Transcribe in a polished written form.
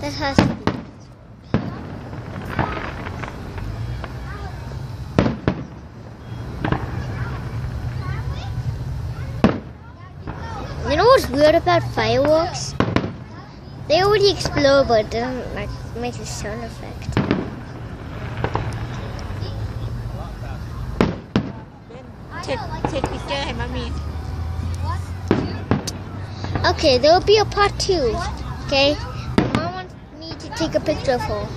That has to be. You know what's weird about fireworks? They already explode, but it doesn't like make a sound effect. Take picture ให้มามี Okay, there will be a part 2. Okay, Mom wants me to take a picture of her.